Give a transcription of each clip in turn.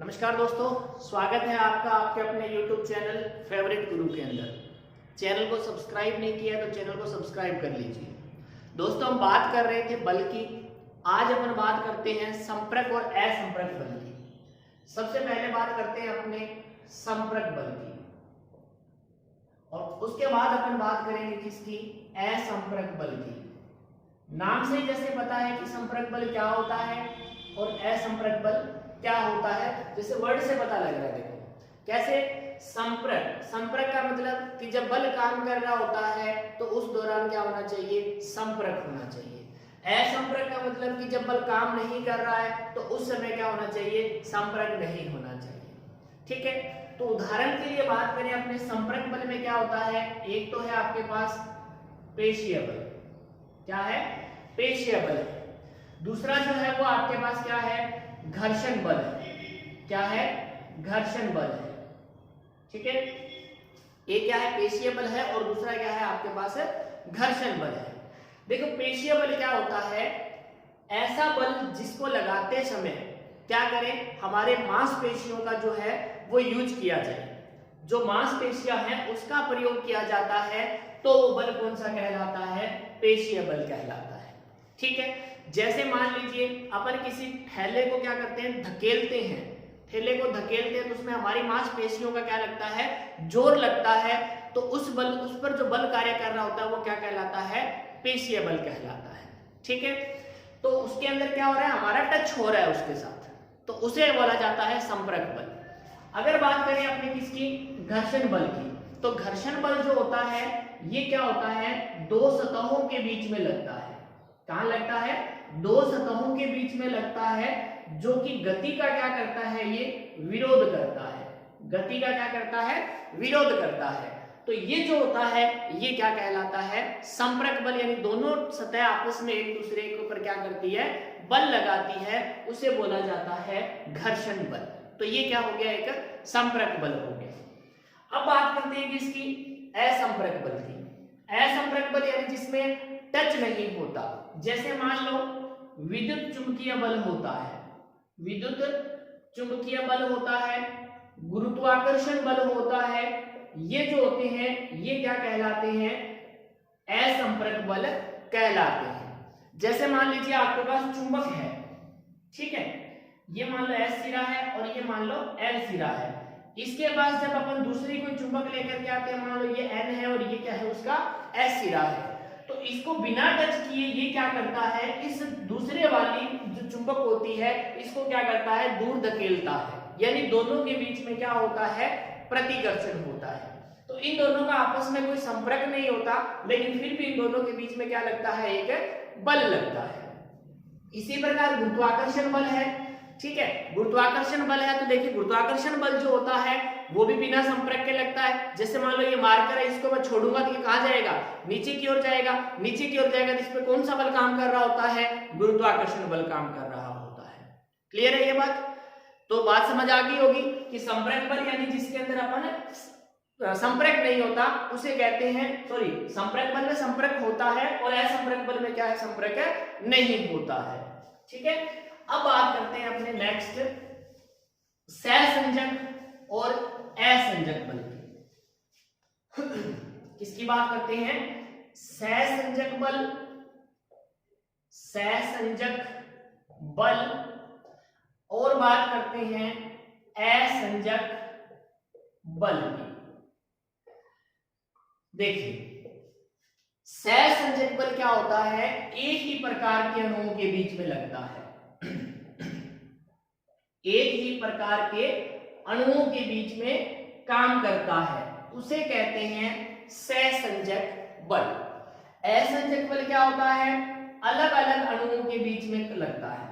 नमस्कार दोस्तों, स्वागत है आपका आपके अपने YouTube चैनल फेवरेट गुरु के अंदर। चैनल को सब्सक्राइब नहीं किया तो चैनल को सब्सक्राइब कर लीजिए। दोस्तों, हम बात कर रहे थे बल की। आज अपन बात करते हैं संपर्क और असंपर्क बल की। सबसे पहले बात करते हैं अपने संपर्क बल की और उसके बाद अपन बात करेंगे किसकी, असंपर्क बल की। नाम से ही जैसे पता है कि संपर्क बल क्या होता है और असंपर्क बल क्या होता है, जैसे वर्ड से पता लग रहा है। देखो कैसे, संपर्क का मतलब कि जब बल काम कर रहा होता है तो उस दौरान क्या होना चाहिए, संपर्क होना चाहिए। असंपर्क का मतलब कि जब बल काम नहीं कर रहा है तो उस समय क्या होना चाहिए, संपर्क नहीं होना चाहिए। ठीक है, तो उदाहरण के लिए बात करें अपने संपर्क बल में क्या होता है। एक तो है आपके पास पेशीय बल, क्या है, पेशीय बल। दूसरा जो है वो आपके पास क्या है, घर्षण बल है। क्या है, घर्षण बल है। ठीक है, एक क्या है, पेशीय बल है और दूसरा क्या है आपके पास है, घर्षण बल है। देखो पेशीय बल क्या होता है, ऐसा बल जिसको लगाते समय क्या करें, हमारे मांसपेशियों का जो है वो यूज किया जाए। जो मांसपेशियां हैं उसका प्रयोग किया जाता है तो वो बल कौन सा कहलाता है, पेशीय बल कहलाता है। ठीक है, जैसे मान लीजिए अपन किसी थैले को क्या करते हैं, धकेलते हैं। थैले को धकेलते हैं तो उसमें हमारी मांसपेशियों का क्या लगता है, जोर लगता है। तो उस पर जो बल कार्य कर रहा होता है वो क्या कहलाता है, पेशीय बल कहलाता है। ठीक है, तो उसके अंदर क्या हो रहा है, हमारा टच हो रहा है उसके साथ, तो उसे बोला जाता है संपर्क बल। अगर बात करें अपने किसकी, घर्षण बल की, तो घर्षण बल जो होता है ये क्या होता है, दो सतहों के बीच में लगता है। कहां लगता है, दो सतहों के बीच में लगता है, जो कि गति का क्या करता है, ये विरोध करता है। गति का क्या करता है, विरोध करता है। तो ये जो होता है ये क्या कहलाता है, संपर्क बल। यानी दोनों सतह आपस में एक दूसरे के ऊपर क्या करती है, बल लगाती है, उसे बोला जाता है घर्षण बल। तो ये क्या हो गया, एक संपर्क बल हो गया। अब बात करते हैं किसकी, असंपर्क बल की। असंपर्क बल यानी जिसमें टच नहीं होता। जैसे मान लो विद्युत चुंबकीय बल होता है, विद्युत चुंबकीय बल होता है, गुरुत्वाकर्षण बल होता है। ये जो होते हैं ये क्या कहलाते हैं, असंपर्क बल कहलाते हैं। जैसे मान लीजिए आपके पास चुंबक है, ठीक है, ये मान लो S सिरा है और ये मान लो L सिरा है। इसके पास जब अपन दूसरी कोई चुंबक लेकर के आते हैं, मान लो ये N है और ये क्या है, उसका S सिरा है, तो इसको बिना टच किए ये क्या करता है, इस दूसरे वाली जो चुंबक होती है इसको क्या करता है, दूर धकेलता है। यानी दोनों के बीच में क्या होता है, प्रतिकर्षण होता है। तो इन दोनों का आपस में कोई संपर्क नहीं होता, लेकिन फिर भी इन दोनों के बीच में क्या लगता है, एक बल लगता है। इसी प्रकार गुरुत्वाकर्षण बल है। ठीक है, गुरुत्वाकर्षण बल है तो देखिए गुरुत्वाकर्षण बल जो होता है वो भी बिना संपर्क के लगता है। जैसे मान लो ये मार्कर है, इसको मैं छोड़ूंगा तो ये कहां जाएगा, नीचे की ओर जाएगा। नीचे की ओर जाएगा तो इस पे कौन सा बल काम कर रहा होता है, गुरुत्वाकर्षण बल काम कर रहा होता है। क्लियर है ये बात, तो बात समझ आ गई होगी कि संपर्क बल यानी जिसके अंदर अपन संपर्क नहीं होता उसे कहते हैं, सॉरी, संपर्क बल में संपर्क होता है और असंपर्क बल में क्या है, संपर्क नहीं होता है। ठीक है, अब बात करते हैं अपने नेक्स्ट सहसंजक और असंजक बल की। किसकी बात करते हैं, सहसंजक बल, सहसंजक बल, और बात करते हैं असंजक बल की। देखिए सहसंजक बल क्या होता है, एक ही प्रकार के अणुओं के बीच में लगता है। एक ही प्रकार के अणुओं के बीच में काम करता है, उसे कहते हैं सहसंजक बल। असंजक बल क्या होता है, अलग अलग अणुओं के बीच में लगता है।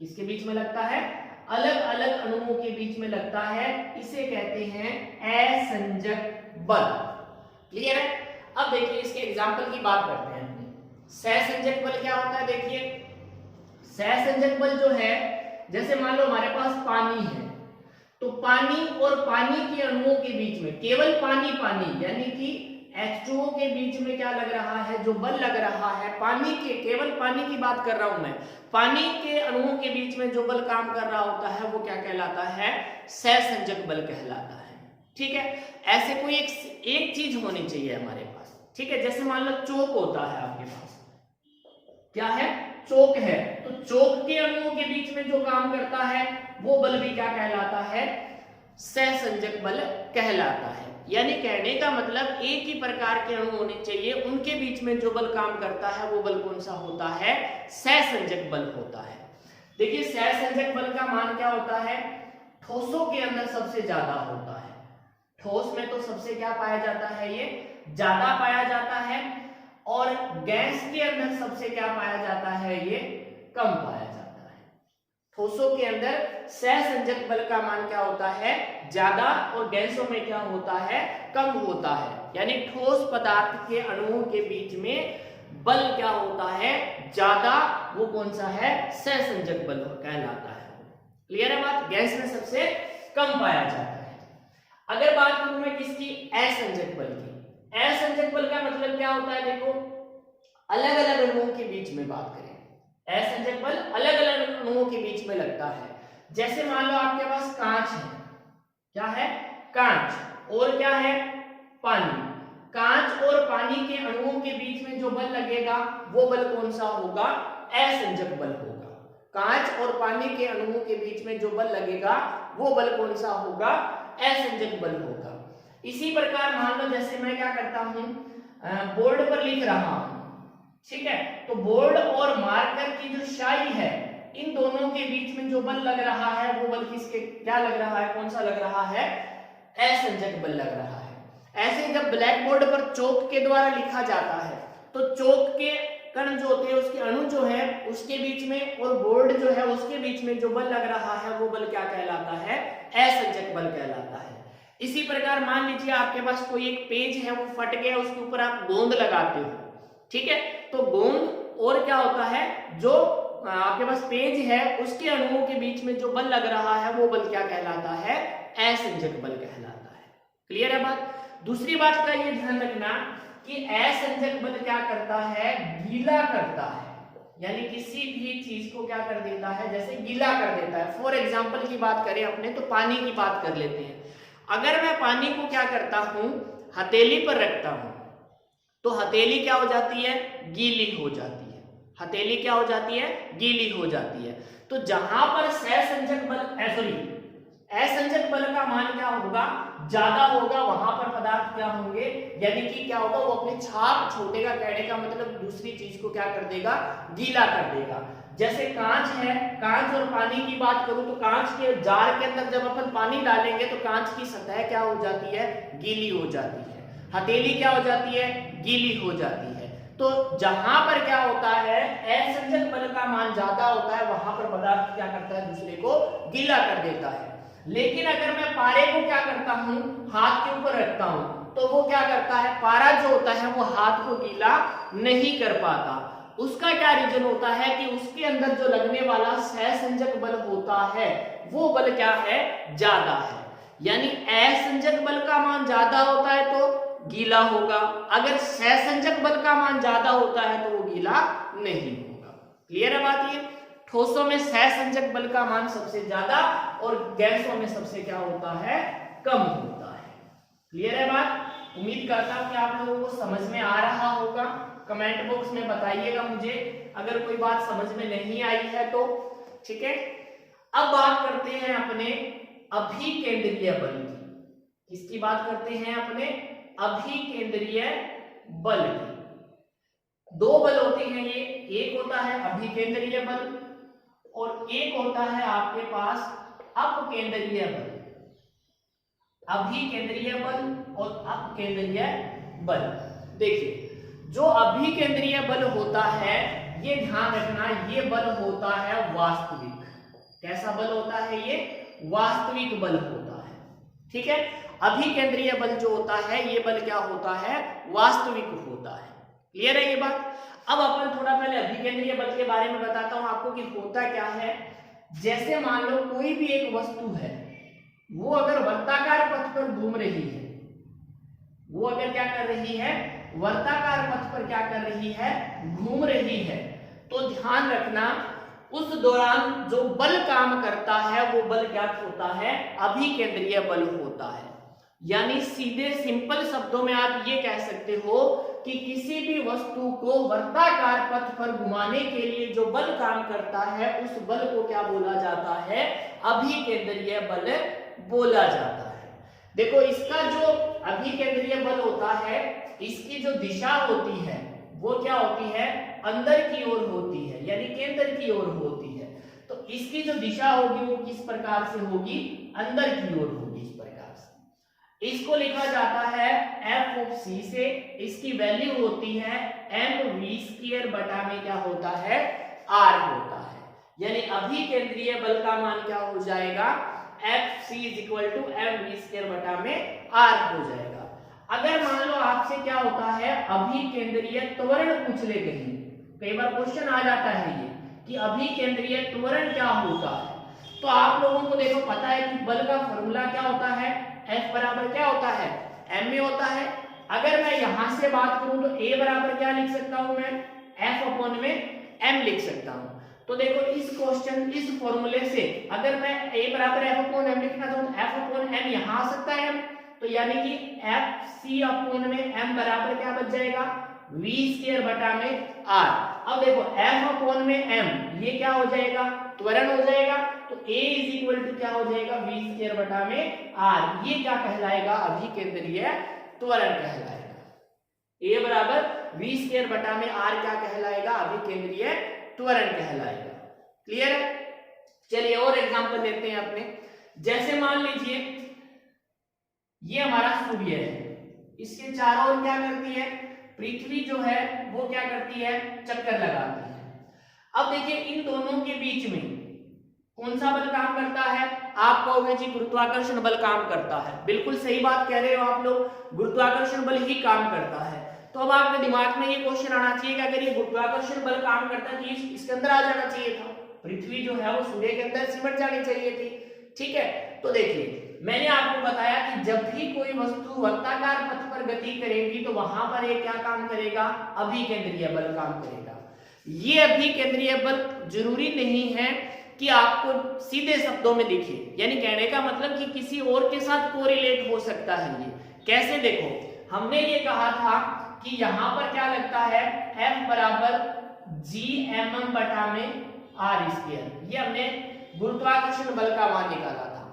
किसके बीच में लगता है, अलग अलग अणुओं के बीच में लगता है, इसे कहते हैं असंजक बल। क्लियर है, अब देखिए इसके एग्जांपल की बात करते हैं। सहसंजक बल क्या होता है, देखिए सहसंजक बल जो है, जैसे मान लो हमारे पास पानी है, तो पानी और पानी के अणुओं के बीच में केवल पानी पानी यानी कि H2O के बीच में क्या लग रहा है, जो बल लग रहा है पानी के, केवल पानी की बात कर रहा हूं मैं, पानी के अणुओं के बीच में जो बल काम कर रहा होता है वो क्या कहलाता है, सहसंजक बल कहलाता है। ठीक है, ऐसे कोई एक चीज होनी चाहिए हमारे पास। ठीक है, जैसे मान लो चोक होता है आपके पास, क्या है, चोक है, तो चोक के अणुओं के बीच में जो काम करता है वो बल भी क्या कहलाता है, सहसंजक बल कहलाता है। यानी कहने का मतलब एक ही प्रकार के अणु होने चाहिए, उनके बीच में जो बल काम करता है वो बल कौन सा होता है, सहसंजक बल होता है। देखिए सहसंजक बल का मान क्या होता है, ठोसों के अंदर सबसे ज्यादा होता है, ठोस में तो सबसे क्या पाया जाता है, ये ज्यादा पाया जाता है, और गैस के अंदर सबसे क्या पाया जाता है, ये कम पाया जाता है। ठोसों के अंदर सहसंजक बल का मान क्या होता है, ज्यादा, और गैसों में क्या होता है, कम होता है। यानी ठोस पदार्थ के अणुओं के बीच में बल क्या होता है, ज्यादा, वो कौन सा है, सहसंजक बल कहलाता है। क्लियर है बात, गैस में सबसे कम पाया जाता है। अगर बात करूं मैं किसकी, असंजक बल की, असंजक बल का मतलब क्या होता है, देखो अलग अलग अणुओं के बीच में बात करें, असंजक बल अलग अलग अणुओं के बीच में लगता है। जैसे मान लो आपके पास कांच है, क्या है, कांच, और क्या है, पानी, कांच और पानी के अणुओं के बीच में जो बल लगेगा वो बल कौन सा होगा, असंजक बल होगा। कांच और पानी के अणुओं के बीच में जो बल लगेगा वो बल कौन सा होगा, असंजक बल होगा। इसी प्रकार मान लो जैसे मैं क्या करता हूं, बोर्ड पर लिख रहा हूं, ठीक है, तो बोर्ड और मार्कर की जो स्याही है, इन दोनों के बीच में जो बल लग रहा है वो बल किसके, क्या लग रहा है, कौन सा लग रहा है, असंजक बल लग रहा है। ऐसे जब ब्लैक बोर्ड पर चौक के द्वारा लिखा जाता है तो चौक के कण जो होते हैं, उसके अणु जो है उसके बीच में, और बोर्ड जो है उसके बीच में जो बल लग रहा है वो बल क्या कहलाता है, असंजक बल कहलाता है। इसी प्रकार मान लीजिए आपके पास कोई एक पेज है, वो फट गया, उसके ऊपर आप गोंद लगाते हो, ठीक है, तो गोंद और क्या होता है, जो आपके पास पेज है उसके अणुओं के बीच में जो बल लग रहा है वो बल क्या कहलाता है, असंजक बल कहलाता है। क्लियर है बात। दूसरी बात का ये ध्यान रखना कि असंजक बल क्या करता है, गीला करता है, यानी किसी भी चीज को क्या कर देता है, जैसे गीला कर देता है। फॉर एग्जाम्पल की बात करें अपने, तो पानी की बात कर लेते हैं। अगर मैं पानी को क्या करता हूं, हथेली पर रखता हूं, तो हथेली क्या हो जाती है, गीली हो जाती है, हथेली क्या हो जाती है, गीली हो जाती है। तो जहां पर सहसंजक बल असंजक बल का मान क्या होगा, ज्यादा होगा, वहां पर पदार्थ क्या होंगे, यानी कि क्या होगा, वो अपनी छाप छोड़ेगा। कहने का मतलब दूसरी चीज को क्या कर देगा, गीला कर देगा। जैसे कांच है, कांच और पानी की बात करूं तो कांच के जार के अंदर जब अपन पानी डालेंगे तो कांच की सतह क्या हो जाती है, गीली हो जाती है, हथेली क्या हो जाती है, गीली हो जाती है। तो जहां पर क्या होता है, असंजक बल का मान ज्यादा होता है, वहां पर पदार्थ क्या करता है, दूसरे को गीला कर देता है। लेकिन अगर मैं पारे को क्या करता हूं, हाथ के ऊपर रखता हूं, तो वो क्या करता है, पारा जो होता है वो हाथ को गीला नहीं कर पाता। उसका क्या रीजन होता है कि उसके अंदर जो लगने वाला सहसंजक बल होता है वो बल क्या है, ज्यादा है। यानी असंजक बल का मान ज्यादा होता है तो गीला होगा, अगर सहसंजक बल का मान ज्यादा होता है तो वो गीला नहीं होगा। क्लियर है बात। ये ठोसों में सहसंजक बल का मान सबसे ज्यादा और गैसों में सबसे क्या होता है, कम होता है। क्लियर है बात। उम्मीद करता हूं कि आप लोगों को समझ में आ रहा होगा। कमेंट बॉक्स में बताइएगा मुझे अगर कोई बात समझ में नहीं आई है तो। ठीक है, अब बात करते हैं अपने अभिकेंद्रीय बल की। किसकी बात करते हैं, अपने अभिकेंद्रीय बल की। दो बल होते हैं ये, एक होता है अभिकेंद्रीय बल और एक होता है आपके पास अपकेंद्रीय बल। अभिकेंद्रीय बल और अपकेंद्रीय बल। देखिए जो अभिकेंद्रीय बल होता है, ये ध्यान रखना, ये बल होता है वास्तविक। कैसा बल होता है, ये वास्तविक बल होता है। ठीक है, अभिकेंद्रीय बल जो होता है ये बल क्या होता है, वास्तविक होता है। क्लियर है ये बात। अब अपन थोड़ा पहले अभिकेंद्रीय बल के बारे में बताता हूं आपको कि होता क्या है। जैसे मान लो कोई भी एक वस्तु है, वो अगर वृत्ताकार पथ पर घूम रही है, वो अगर क्या कर रही है, वर्ताकार पथ पर क्या कर रही है, घूम रही है, तो ध्यान रखना उस दौरान जो बल काम करता है वो बल क्या होता है, अभिकेंद्रीय बल होता है। यानी सीधे सिंपल शब्दों में आप ये कह सकते हो कि किसी भी वस्तु को वर्ताकार पथ पर घुमाने के लिए जो बल काम करता है उस बल को क्या बोला जाता है, अभिकेंद्रीय बल बोला जाता है। देखो इसका जो अभिकेंद्रीय बल होता है, इसकी जो दिशा होती है वो क्या होती है, अंदर की ओर होती है, यानी केंद्र की ओर होती है। तो इसकी जो दिशा होगी वो किस प्रकार से होगी, अंदर की ओर होगी, इस प्रकार से। इसको लिखा जाता है एफ ऑफ सी से, इसकी वैल्यू होती है mv² बटा में क्या होता है, r होता है। यानी अभिकेंद्रीय बल का मान क्या हो जाएगा, Fc = mv² बटा में r हो जाएगा। अगर मान लो आपसे क्या होता है, अभिकेंद्रीय त्वरण पूछ ले कई बार क्वेश्चन आ जाता है ये कि अभिकेंद्रीय त्वरण क्या होता है, तो आप लोगों को देखो पता है कि बल का फॉर्मूला क्या होता है, F बराबर क्या होता है, m में होता है। अगर मैं यहां से बात करूं तो A बराबर क्या लिख सकता हूं, मैं F में m लिख सकता हूं। तो देखो इस क्वेश्चन, इस फॉर्मूले से अगर मैं A बराबर F/m लिखना चाहूं तो F/m यहां आ सकता है m, तो यानी कि Fc में m बराबर क्या बच जाएगा, v² बटा में r। अब देखो F में m ये क्या हो जाएगा, त्वरण हो जाएगा, तो A = क्या हो जाएगा, v² बटा में r। ये क्या कहलाएगा, अभिकेंद्रीय त्वरण कहलाएगा। A बराबर v² बटा में r क्या कहलाएगा, अभिकेंद्रीय त्वरण कहलाएगा। क्लियर है। चलिए और एग्जांपल लेते हैं अपने। जैसे मान लीजिए ये हमारा सूर्य है, इसके चारों ओर क्या करती है, पृथ्वी जो है वो क्या करती है, चक्कर लगाती है। अब देखिए इन दोनों के बीच में कौन सा बल काम करता है, आप कहोगे जी गुरुत्वाकर्षण बल काम करता है। बिल्कुल सही बात कह रहे हो आप लोग, गुरुत्वाकर्षण बल ही काम करता है। तो अब आपके दिमाग में ये क्वेश्चन आना चाहिए कि अगर ये गुरुत्वाकर्षण बल काम करता है तो इसके अंदर आ जाना चाहिए था, पृथ्वी जो है वो सूर्य के अंदर सिमट जानी चाहिए थी। ठीक है, तो देखिए मैंने आपको बताया कि जब भी कोई वस्तु वर्ताकार पथ पर गति करेगी तो वहां पर ये क्या काम करेगा, अभिकेंद्रीय बल काम करेगा। ये अभिकेंद्रीय बल जरूरी नहीं है कि आपको सीधे शब्दों में दिखे, यानी कहने का मतलब कि किसी और के साथ कोरिलेट हो सकता है। ये कैसे, देखो हमने ये कहा था कि यहां पर क्या लगता है, F बराबर Gmm बटा में r²। ये हमने गुरुत्वाकर्षण बल का मान निकाला था।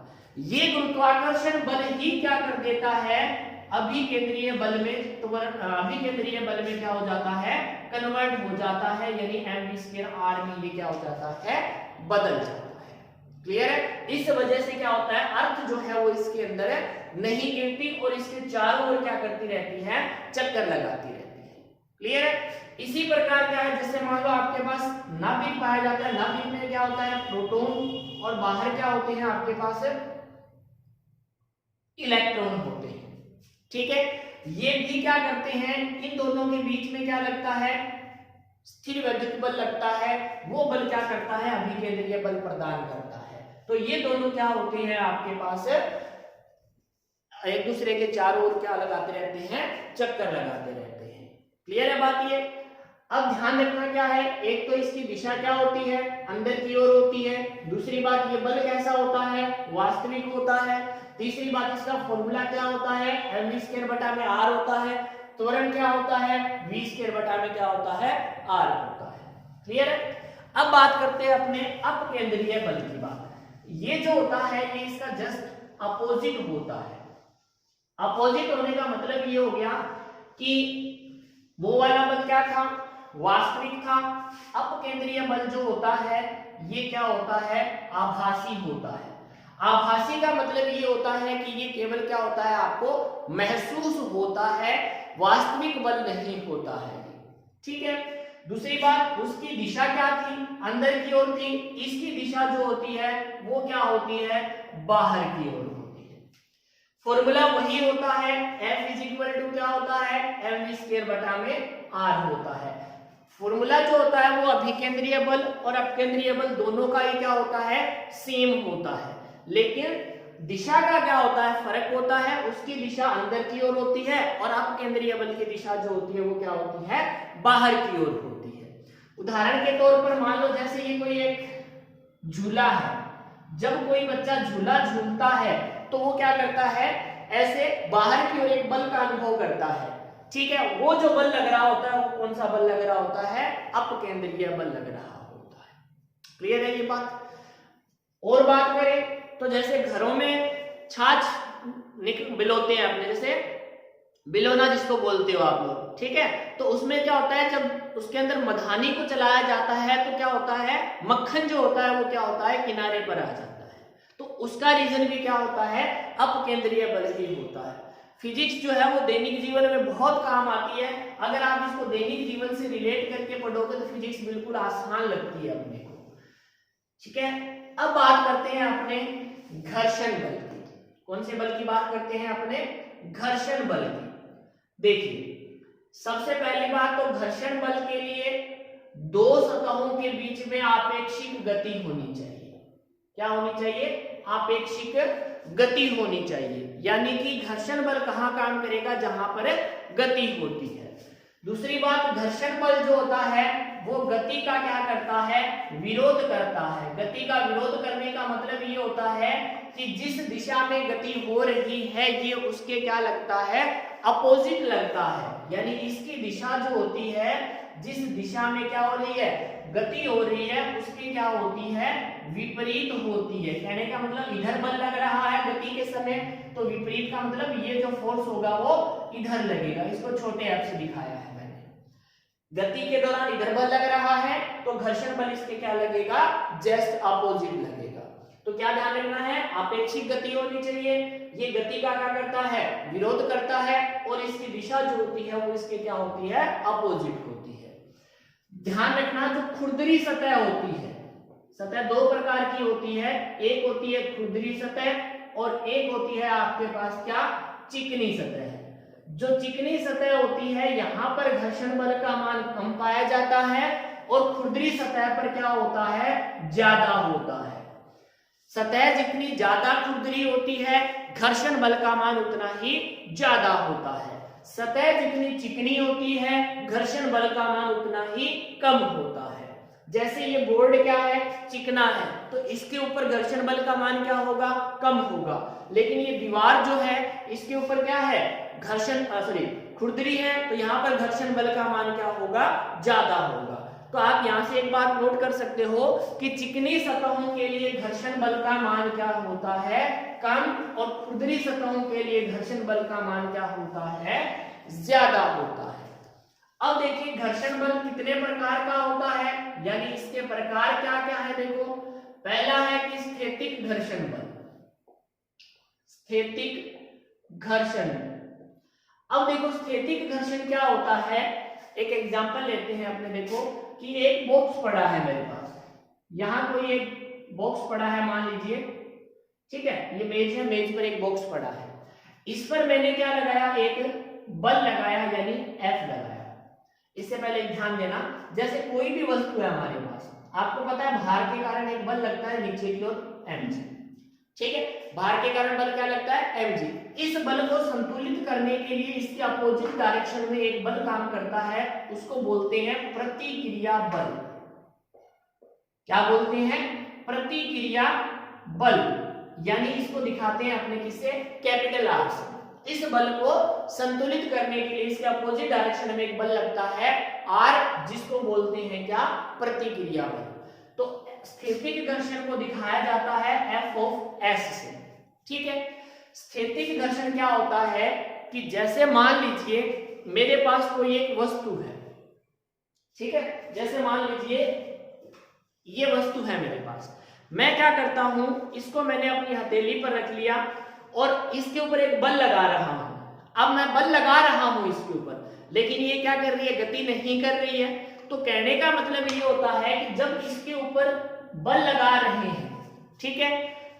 ये गुरुत्वाकर्षण बल ही क्या कर देता है, अभिकेंद्रीय बल में, तो अभिकेंद्रीय बल में क्या हो जाता है, कन्वर्ट हो जाता है, यानी mv² r में ये क्या हो जाता है, बदल जाता है। क्लियर है। इस वजह से क्या होता है, अर्थ जो है वो इसके अंदर नहीं गिरती और इसके चारों ओर क्या करती रहती है, चक्कर लगाती रहती है। क्लियर है। इसी प्रकार क्या है, जैसे मान लो आपके पास नाभिक पाया जाता है, नाभिक में क्या होता है, प्रोटॉन और बाहर क्या होते हैं आपके पास, इलेक्ट्रॉन होते हैं। ठीक है, ये भी क्या करते हैं, इन दोनों के बीच में क्या लगता है, स्थिर वैद्युत बल लगता है। वो बल क्या करता है, अभिकेंद्रीय बल प्रदान करता है। तो ये दोनों क्या होते हैं आपके पास, एक दूसरे के चारों ओर क्या लगाते रहते हैं, चक्कर लगाते रहते हैं। क्लियर है बात ये। अब ध्यान रखना क्या है, एक तो इसकी दिशा क्या होती है, अंदर की ओर होती है। दूसरी बात, ये बल कैसा होता है, वास्तविक होता है। तीसरी बात, इसका फॉर्मूला क्या होता है, mv² बटा में r होता है। त्वरण क्या होता है, v² बटा में क्या होता है, r होता है। क्लियर है। अब बात करते हैं अपने अपकेंद्रीय बल की बात। ये जो होता है ये इसका जस्ट अपोजिट होता है। अपोजिट होने का मतलब ये हो गया कि वो वाला बल क्या था, वास्तविक था। अपकेंद्रीय बल जो होता है ये क्या होता है, आभासी होता है। आभासी का मतलब ये होता है कि ये केवल क्या होता है, आपको महसूस होता है, वास्तविक बल नहीं होता है। ठीक है। दूसरी बात, उसकी दिशा क्या थी, अंदर की ओर थी। इसकी दिशा जो होती है वो क्या होती है, बाहर की ओर होती है। फॉर्मूला वही होता है, F क्या होता है, mv² बटा में r होता है। फॉर्मूला जो होता है वो अभिकेंद्रीय बल और अपकेंद्रीय बल दोनों का ही क्या होता है, सेम होता है। लेकिन दिशा का क्या होता है, फर्क होता है। उसकी दिशा अंदर की ओर होती है और अपकेंद्रीय बल की दिशा जो होती है वो क्या होती है, बाहर की ओर होती है। उदाहरण के तौर पर मान लो जैसे ये कोई एक झूला है, जब कोई बच्चा झूला झूलता है तो वो क्या करता है, ऐसे बाहर की ओर एक बल का अनुभव करता है, ठीक है। वो जो बल लग रहा होता है वो कौन सा बल लग रहा होता है, अपकेंद्रीय बल लग रहा होता है। क्लियर है ये बात। और बात करें तो जैसे घरों में छाछ बिलोते हैं अपने, जैसे बिलोना जिसको बोलते हो आप लोग, ठीक है। तो उसमें क्या होता है, जब उसके अंदर मधानी को चलाया जाता है तो क्या होता है, मक्खन जो होता है वो क्या होता है, किनारे पर आ जाता है। तो उसका रीजन भी क्या होता है, अपकेंद्रीय बल ही होता है। फिजिक्स जो है वो दैनिक जीवन में बहुत काम आती है। अगर आप इसको दैनिक जीवन से रिलेट करके पढ़ोगे तो फिजिक्स बिल्कुल आसान लगती है अपने को, ठीक है। अब बात करते हैं अपने घर्षण बल की। कौन से बल की बात करते हैं, अपने घर्षण बल की। देखिए सबसे पहली बात तो घर्षण बल के लिए दो सतहों के बीच में आपेक्षिक गति होनी चाहिए। क्या होनी चाहिए, आपेक्षिक गति होनी चाहिए। यानी कि घर्षण बल कहां काम करेगा, जहां पर गति होती है। दूसरी बात, घर्षण बल जो होता है वो गति का क्या करता है, विरोध करता है। गति का विरोध करने का मतलब ये होता है कि जिस दिशा में गति हो रही है ये उसके क्या लगता है, अपोजिट लगता है। यानी इसकी दिशा जो होती है, जिस दिशा में क्या हो रही है, गति हो रही है, उसकी क्या होती है, विपरीत होती है। कहने का मतलब इधर बल लग रहा है गति के समय, तो विपरीत का मतलब ये जो फोर्स होगा वो इधर लगेगा। इसको छोटे ऐप से दिखाया है मैंने। गति के दौरान इधर बल लग रहा है तो घर्षण बल इसके क्या लगेगा, जस्ट अपोजिट लगेगा। तो क्या ध्यान रखना है, आपेक्षिक गति होनी चाहिए। ये गति का क्या करता है, विरोध करता है, और इसकी दिशा जो होती है वो इसके क्या होती है, अपोजिट होती है। ध्यान रखना, जो खुरदरी सतह होती है, सतह दो प्रकार की होती है। एक होती है खुरदरी सतह और एक होती है आपके पास क्या, चिकनी सतह। जो चिकनी सतह होती है यहाँ पर घर्षण बल का मान कम पाया जाता है और खुरदरी सतह पर क्या होता है, ज्यादा होता है। सतह जितनी ज्यादा खुरदरी होती है घर्षण बल का मान उतना ही ज्यादा होता है। सतह जितनी चिकनी होती है घर्षण बल का मान उतना ही कम होता है। जैसे ये बोर्ड क्या है, चिकना है, तो इसके ऊपर घर्षण बल का मान क्या होगा, कम होगा। लेकिन ये दीवार जो है इसके ऊपर क्या है, घर्षण खुरदरी है, तो यहाँ पर घर्षण बल का मान क्या होगा, ज्यादा होगा। तो आप यहाँ से एक बात नोट कर सकते हो कि चिकनी सतहों के लिए घर्षण बल का मान क्या होता है, कम, और खुरदरी सतहों के लिए घर्षण बल का मान क्या होता है, ज्यादा होता है। अब देखिए घर्षण बल कितने प्रकार का होता है, यानी इसके प्रकार क्या क्या है। देखो पहला है कि स्थैतिक घर्षण बल, स्थैतिक घर्षण। अब देखो स्थैतिक घर्षण क्या होता है, एक एग्जांपल लेते हैं अपने। देखो कि एक बॉक्स पड़ा है मेरे पास, यहाँ कोई एक बॉक्स पड़ा है मान लीजिए, ठीक है, ये मेज है, मेज पर एक बॉक्स पड़ा है। इस पर मैंने क्या लगाया, एक बल लगाया, यानी F लगाया। इससे पहले ध्यान देना, जैसे कोई भी वस्तु है हमारे पास, आपको पता है भार के कारण एक बल लगता है नीचे की ओर mg, ठीक है, भार के कारण बल क्या लगता है, mg। इस बल को संतुलित करने के लिए इसके अपोजिट डायरेक्शन में एक बल काम करता है, उसको बोलते हैं प्रतिक्रिया बल। क्या बोलते हैं, प्रतिक्रिया बल। यानी इसको दिखाते हैं अपने किससे, कैपिटल आर से। इस बल को संतुलित करने के लिए इसके अपोजिट डायरेक्शन में एक बल लगता है आर, जिसको बोलते हैं क्या, प्रतिक्रिया बल। तो स्थैतिक घर्षण को दिखाया जाता है F ऑफ S से, ठीक है। स्थैतिक घर्षण क्या होता है कि जैसे मान लीजिए मेरे पास कोई एक वस्तु है, ठीक है, जैसे मान लीजिए ये वस्तु है मेरे पास, मैं क्या करता हूं, इसको मैंने अपनी हथेली पर रख लिया और इसके ऊपर एक बल लगा रहा हूं। अब मैं बल लगा रहा हूं इसके ऊपर, लेकिन ये क्या कर रही है, गति नहीं कर रही है। तो कहने का मतलब ये होता है कि जब इसके ऊपर बल लगा रहे हैं, ठीक है,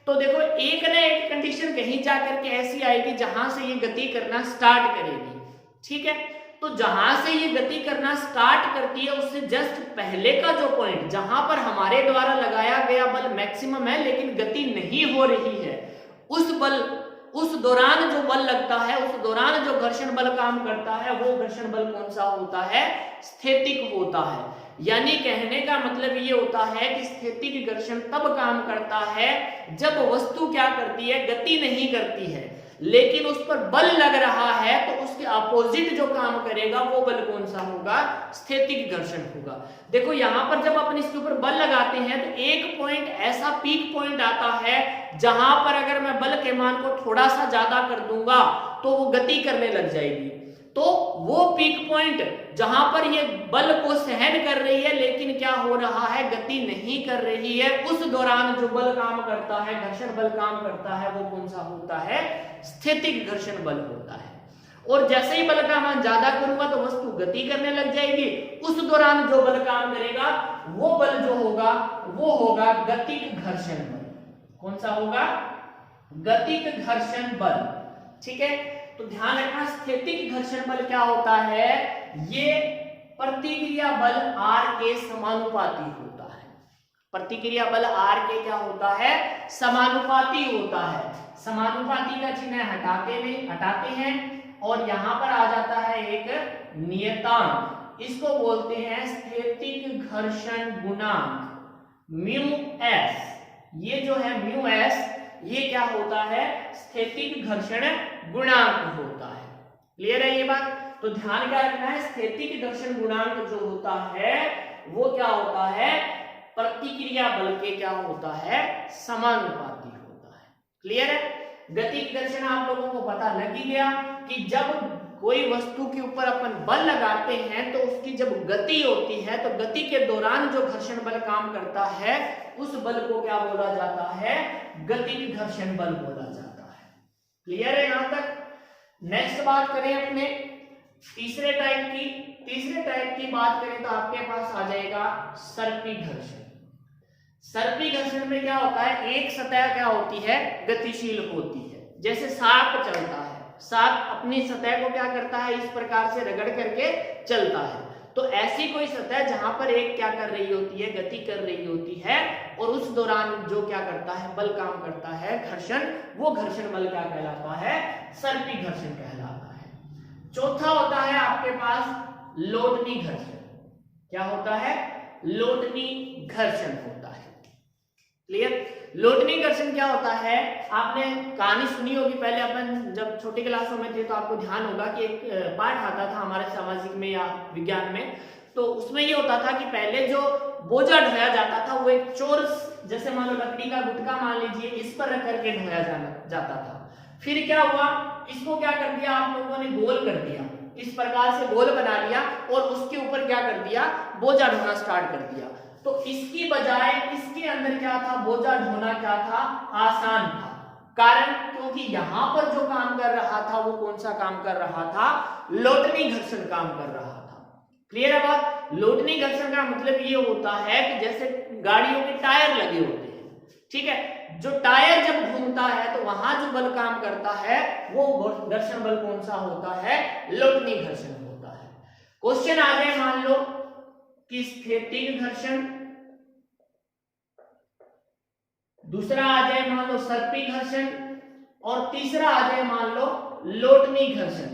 तो देखो एक ना एक कंडीशन कहीं जाकर के ऐसी आएगी जहां से ये गति करना स्टार्ट करेगी, ठीक है। तो जहां से ये गति करना स्टार्ट करती है उससे जस्ट पहले का जो पॉइंट, जहां पर हमारे द्वारा लगाया गया बल मैक्सिमम है लेकिन गति नहीं हो रही है, उस दौरान जो बल लगता है, उस दौरान जो घर्षण बल काम करता है, वो घर्षण बल कौन सा होता है? स्थैतिक होता है। यानी कहने का मतलब ये होता है कि स्थैतिक घर्षण तब काम करता है जब वस्तु क्या करती है? गति नहीं करती है, लेकिन उस पर बल लग रहा है, तो उसके अपोजिट जो काम करेगा वो बल कौन सा होगा? स्थैतिक घर्षण होगा। देखो यहां पर जब अपन इसके ऊपर बल लगाते हैं तो एक पॉइंट ऐसा पीक पॉइंट आता है जहां पर अगर मैं बल के मान को थोड़ा सा ज्यादा कर दूंगा तो वो गति करने लग जाएगी। तो वो पीक पॉइंट जहां पर ये बल को सहन कर रही है लेकिन क्या हो रहा है? गति नहीं कर रही है, उस दौरान जो बल काम करता है, घर्षण बल काम करता है, वो कौन सा होता है? स्थैतिक घर्षण बल होता है। और जैसे ही बल का मान ज्यादा करूंगा तो वस्तु गति करने लग जाएगी, उस दौरान जो बल काम करेगा वो बल जो होगा वो होगा गतिक घर्षण बल। कौन सा होगा? गतिक घर्षण बल। ठीक है, तो ध्यान रखना स्थैतिक घर्षण बल क्या होता है? ये प्रतिक्रिया बल R के समानुपाती होता है। प्रतिक्रिया बल R के क्या होता है? समानुपाती होता है। समानुपाती का चिन्ह हटाते हैं और यहां पर आ जाता है एक नियतांक, इसको बोलते हैं स्थैतिक घर्षण गुणांक म्यू एस। ये जो है म्यू एस, ये क्या होता है? स्थैतिक घर्षण गुणांक होता है। क्लियर है ये बात? तो ध्यान क्या रखना है? स्थैतिक घर्षण गुणांक जो होता है वो क्या होता है? प्रतिक्रिया बल के क्या होता है? समानुपाती होता है। क्लियर है? गतिक घर्षण आप लोगों को पता लग ही गया कि जब कोई वस्तु के ऊपर अपन बल लगाते हैं तो उसकी जब गति होती है तो गति के दौरान जो घर्षण बल काम करता है उस बल को क्या बोला जाता है? गतिक घर्षण बल बोला जाता है। क्लियर है यहां तक? नेक्स्ट बात करें अपने तीसरे टाइप की बात करें तो आपके पास आ जाएगा सर्पी घर्षण। सर्पी घर्षण में क्या होता है? एक सतह क्या होती है? गतिशील होती है। जैसे सांप चलता है, सांप अपनी सतह को क्या करता है? इस प्रकार से रगड़ करके चलता है। तो ऐसी कोई सतह जहां पर एक क्या कर रही होती है? गति कर रही होती है, और उस दौरान जो क्या करता है? बल काम करता है, घर्षण, वो घर्षण बल क्या कहलाता है? सर्पी घर्षण कहलाता है। चौथा होता है आपके पास लोटनी घर्षण। क्या होता है? लोटनी घर्षण होता है। क्लियर? लोटनी घर्षण क्या होता है? आपने कहानी सुनी होगी, पहले अपन जब छोटी क्लासों में थे तो आपको ध्यान होगा कि एक पाठ आता था हमारे सामाजिक में या विज्ञान में, तो उसमें ये होता था कि पहले जो बोझा ढोया जाता था वो एक चोरस, जैसे मान लो लकड़ी का गुटका मान लीजिए, इस पर रख करके ढोया जाता था। फिर क्या हुआ? इसको क्या कर दिया आप लोगों ने? गोल कर दिया, इस प्रकार से गोल बना लिया और उसके ऊपर क्या कर दिया? बोझा ढोना स्टार्ट कर दिया। तो इसकी बजाय इसके अंदर क्या था? बोझा ढोना क्या था? आसान था। कारण क्योंकि यहां पर जो काम कर रहा था वो कौन सा काम कर रहा था? लोटनी घर्षण काम कर रहा था। क्लियर है बात? लोटनी घर्षण का मतलब ये होता है कि जैसे गाड़ियों के टायर लगे होते हैं, ठीक है, जो टायर जब घूमता है तो वहां जो बल काम करता है वो घर्षण बल कौन सा होता है? लोटनी घर्षण होता है। क्वेश्चन आ जाए मान लो कि स्थैतिक घर्षण, दूसरा आ जाए मान लो सर्पी घर्षण, और तीसरा आ जाए मान लो लोटनी घर्षण,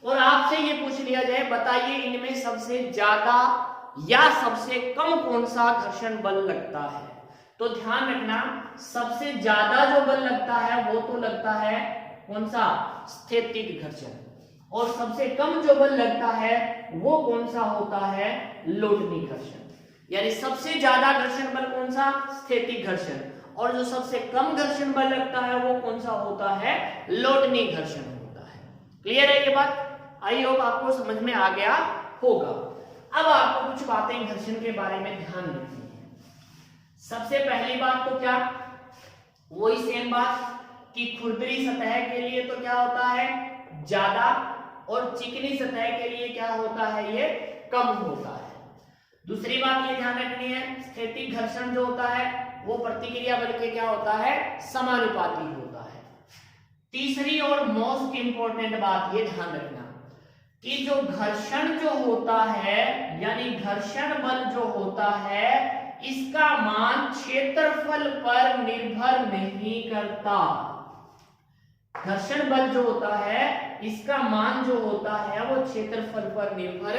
और आपसे ये पूछ लिया जाए बताइए इनमें सबसे ज्यादा या सबसे कम कौन सा घर्षण बल लगता है। तो ध्यान रखना, सबसे ज्यादा जो बल लगता है वो तो लगता है कौन सा? स्थैतिक घर्षण, और सबसे कम जो बल लगता है वो कौन सा होता है? लोटनी घर्षण। यानी सबसे ज्यादा घर्षण बल कौन सा? स्थैतिक घर्षण, और जो सबसे कम घर्षण बल लगता है वो कौन सा होता है? लोटनी घर्षण होता है। क्लियर है ये बात? आई होप आपको समझ में आ गया होगा। अब आपको कुछ बातें घर्षण के बारे में ध्यान रखनी है। सबसे पहली बात तो क्या? वही सेम बात कि खुरदरी सतह के लिए तो क्या होता है? ज्यादा, और चिकनी सतह के लिए क्या होता है? ये कम होता है। दूसरी बात ये ध्यान रखनी है, स्थैतिक घर्षण जो होता है वो प्रतिक्रिया बल के क्या होता है? समानुपाती होता है। तीसरी और मोस्ट इंपॉर्टेंट बात ये ध्यान रखना कि जो घर्षण जो होता है, यानी घर्षण बल जो होता है, इसका मान क्षेत्रफल पर निर्भर नहीं करता। घर्षण बल जो होता है इसका मान जो होता है वो क्षेत्रफल पर निर्भर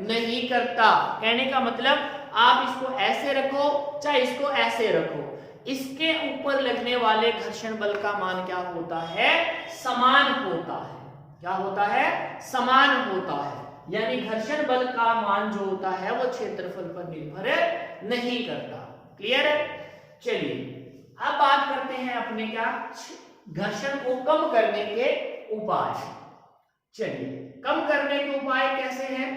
नहीं करता। कहने का मतलब आप इसको ऐसे रखो चाहे इसको ऐसे रखो, इसके ऊपर लगने वाले घर्षण बल का मान क्या होता है, समान होता है। क्या होता है, समान होता है। यानी घर्षण बल का मान जो होता है वो क्षेत्रफल पर निर्भर नहीं करता। क्लियर है? चलिए अब बात करते हैं अपने क्या, घर्षण को कम करने के उपाय। चलिए कम करने के उपाय कैसे हैं?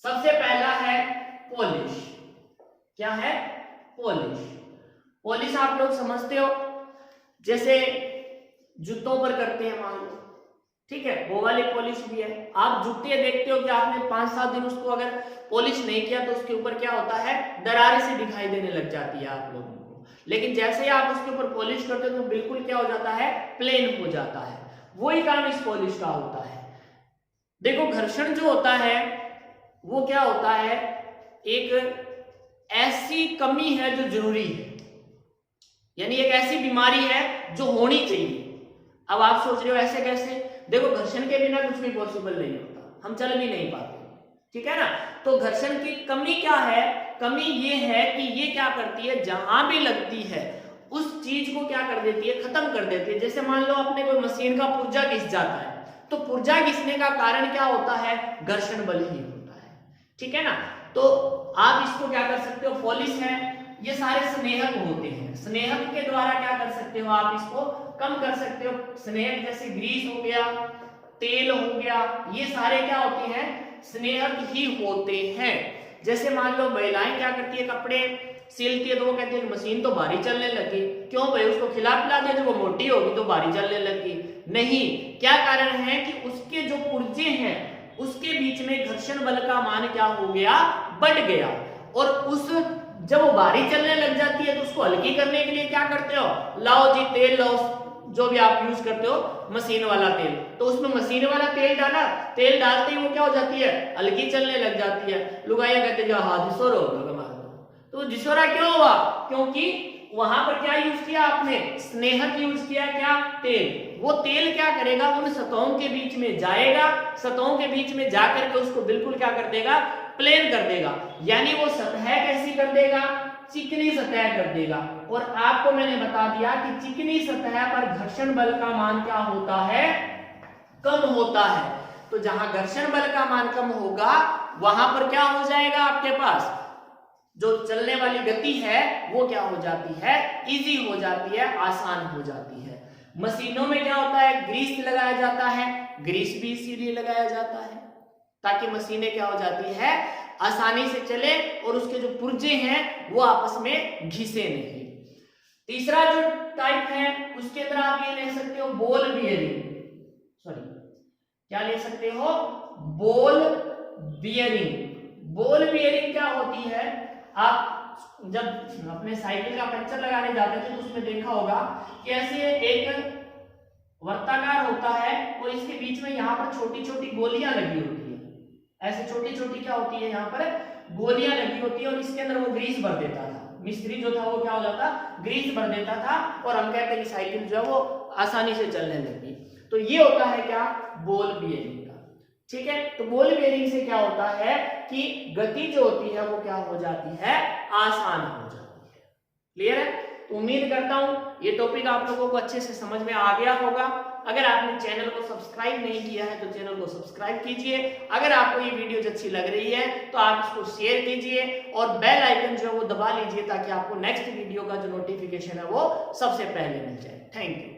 सबसे पहला है पॉलिश। क्या है? पॉलिश। पॉलिश आप लोग समझते हो, जैसे जूतों पर करते हैं मान लो, ठीक है, वो वाली पॉलिश भी है। आप जूते देखते हो कि आपने 5-7 दिन उसको अगर पॉलिश नहीं किया तो उसके ऊपर क्या होता है, दरारें सी दिखाई देने लग जाती है आप लोगों को। लेकिन जैसे ही आप उसके ऊपर पॉलिश करते हो तो बिल्कुल क्या हो जाता है, प्लेन हो जाता है। वही काम इस पॉलिश का होता है। देखो घर्षण जो होता है वो क्या होता है, एक ऐसी कमी है जो जरूरी है, यानी एक ऐसी बीमारी है जो होनी चाहिए। अब आप सोच रहे हो ऐसे कैसे? देखो घर्षण के बिना कुछ भी पॉसिबल नहीं होता, हम चल भी नहीं पाते, ठीक है ना। तो घर्षण की कमी क्या है, कमी ये है कि ये क्या करती है, जहां भी लगती है उस चीज को क्या कर देती है, खत्म कर देती है। जैसे मान लो अपने कोई मशीन का पुर्जा घिस जाता है, तो पुर्जा घिसने का कारण क्या होता है, घर्षण बल ही होता है, ठीक है ना। तो आप इसको क्या कर सकते हो, पॉलिश है, ये सारे स्नेहक होते हैं, स्नेहक के द्वारा क्या कर सकते हो, आप इसको कम कर सकते हो। स्नेहक जैसे ग्रीस हो गया, तेल हो गया, ये सारे क्या होते हैं, स्नेहक ही होते हैं। जैसे मान लो महिलाएं क्या करती है, कपड़े सिलती है तो वो कहती है मशीन तो भारी चलने लगी। क्यों भाई, उसको खिला पिला दिया, जब वो मोटी होगी तो भारी चलने लगी। नहीं, क्या कारण है कि उसके जो पुर्जे हैं उसके बीच में घर्षण बल का मान क्या हो गया, बढ़ गया। और उस जब वो भारी चलने लग जाती है तो उसको हल्की करने के लिए क्या करते हो, लाओ जी तेल लाओ, जो भी आप यूज करते हो मशीन वाला तेल, तो उसमें मशीन वाला तेल डाला, तेल डालते ही वो क्या हो जाती है, हल्की चलने लग जाती है। लुगाइया कहते हैं हाँ जिसोरा होगा हमारा, तो जिसोरा क्यों हुआ, क्योंकि वहां पर क्या यूज किया आपने, स्नेहक यूज किया, क्या, तेल। वो तेल क्या करेगा, उन सतहों के बीच में जाएगा, सतहों के बीच में जाकर के उसको बिल्कुल क्या कर देगा, प्लेन कर देगा। यानी वो सतह कैसी कर देगा, चिकनी सतह कर देगा। और आपको मैंने बता दिया कि चिकनी सतह पर घर्षण बल का मान क्या होता है, कम होता है। तो जहां घर्षण बल का मान कम होगा वहां पर क्या हो जाएगा, आपके पास जो चलने वाली गति है वो क्या हो जाती है, इजी हो जाती है, आसान हो जाती है। मशीनों में क्या होता है, ग्रीस लगाया जाता है, ग्रीस भी इसीलिए लगाया जाता है ताकि मशीनें क्या हो जाती है, आसानी से चले और उसके जो पुर्जे हैं वो आपस में घिसे नहीं। तीसरा जो टाइप है उसके अंदर आप ये ले सकते हो बॉल बियरिंग, सॉरी क्या ले सकते हो, बॉल बियरिंग। बॉल बियरिंग क्या होती है, आप जब अपने साइकिल का पंचर लगाने जाते थे तो उसमें देखा होगा कि ऐसे एक वर्ताकार होता है और इसके बीच में यहाँ पर छोटी छोटी गोलियां लगी होती है, ऐसे छोटी छोटी क्या होती है, यहाँ पर गोलियां लगी होती है और इसके अंदर वो ग्रीस भर देता था। मिस्त्री जो था वो क्या हो जाता, ग्रीस भर देता था और हम कहते हैं कि साइकिल जो है वो आसानी से चलने लगी। तो ये होता है क्या, बॉल बियरिंग का, ठीक है। तो बॉल बियरिंग से क्या होता है कि गति जो होती है वो क्या हो जाती है, आसान हो जाती है। क्लियर है? तो उम्मीद करता हूं ये टॉपिक आप लोगों को अच्छे से समझ में आ गया होगा। अगर आपने चैनल को सब्सक्राइब नहीं किया है तो चैनल को सब्सक्राइब कीजिए। अगर आपको ये वीडियो अच्छी लग रही है तो आप इसको शेयर कीजिए और बेल आइकन जो है वो दबा लीजिए ताकि आपको नेक्स्ट वीडियो का जो नोटिफिकेशन है वो सबसे पहले मिल जाए। Thank you.